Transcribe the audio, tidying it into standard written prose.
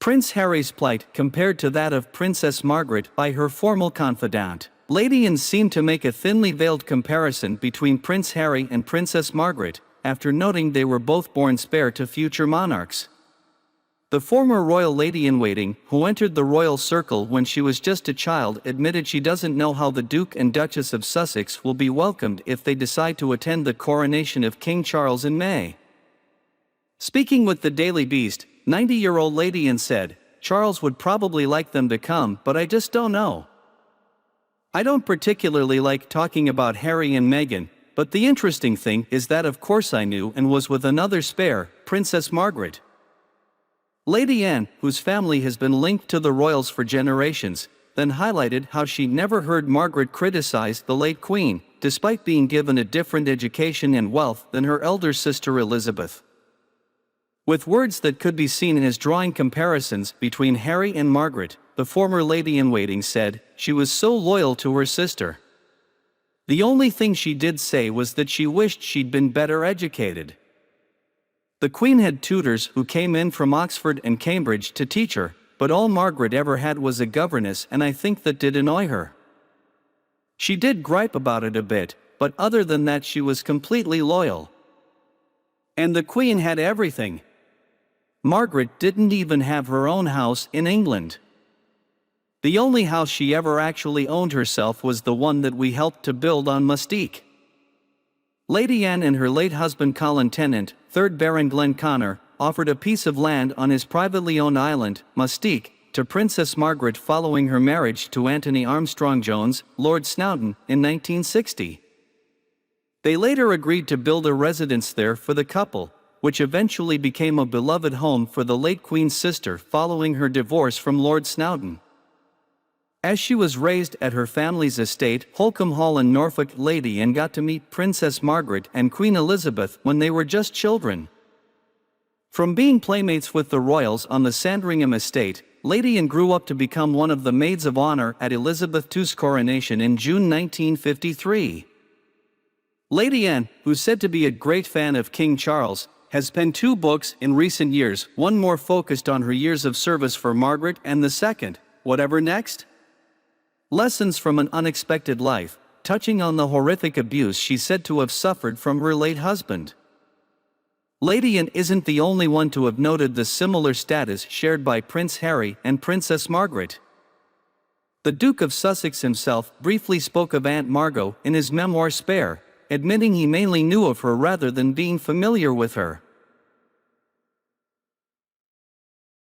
Prince Harry's plight compared to that of Princess Margaret by her formal confidante. Lady Anne seemed to make a thinly veiled comparison between Prince Harry and Princess Margaret, after noting they were both born spare to future monarchs. The former royal lady-in-waiting, who entered the royal circle when she was just a child, admitted she doesn't know how the Duke and Duchess of Sussex will be welcomed if they decide to attend the Coronation of King Charles in May. Speaking with the Daily Beast, 90-year-old Lady Anne said, "Charles would probably like them to come, but I just don't know. I don't particularly like talking about Harry and Meghan, but the interesting thing is that of course I knew and was with another spare, Princess Margaret." Lady Anne, whose family has been linked to the royals for generations, then highlighted how she never heard Margaret criticize the late Queen, despite being given a different education and wealth than her elder sister Elizabeth. With words that could be seen as drawing comparisons between Harry and Margaret, the former lady-in-waiting said, she was so loyal to her sister. The only thing she did say was that she wished she'd been better educated. The Queen had tutors who came in from Oxford and Cambridge to teach her, but all Margaret ever had was a governess, and I think that did annoy her. She did gripe about it a bit, but other than that she was completely loyal. And the Queen had everything. Margaret didn't even have her own house in England. The only house she ever actually owned herself was the one that we helped to build on Mustique. Lady Anne and her late husband Colin Tennant, 3rd Baron Glenconner, offered a piece of land on his privately owned island, Mustique, to Princess Margaret following her marriage to Anthony Armstrong-Jones, Lord Snowdon, in 1960. They later agreed to build a residence there for the couple, which eventually became a beloved home for the late Queen's sister following her divorce from Lord Snowdon. As she was raised at her family's estate, Holcombe Hall in Norfolk, Lady Anne got to meet Princess Margaret and Queen Elizabeth when they were just children. From being playmates with the royals on the Sandringham estate, Lady Anne grew up to become one of the maids of honor at Elizabeth II's coronation in June 1953. Lady Anne, who's said to be a great fan of King Charles, has penned 2 books in recent years, one more focused on her years of service for Margaret and the second, Whatever Next? Lessons from an Unexpected Life, touching on the horrific abuse she's said to have suffered from her late husband. Lady Anne isn't the only one to have noted the similar status shared by Prince Harry and Princess Margaret. The Duke of Sussex himself briefly spoke of Aunt Margot in his memoir Spare, admitting he mainly knew of her rather than being familiar with her.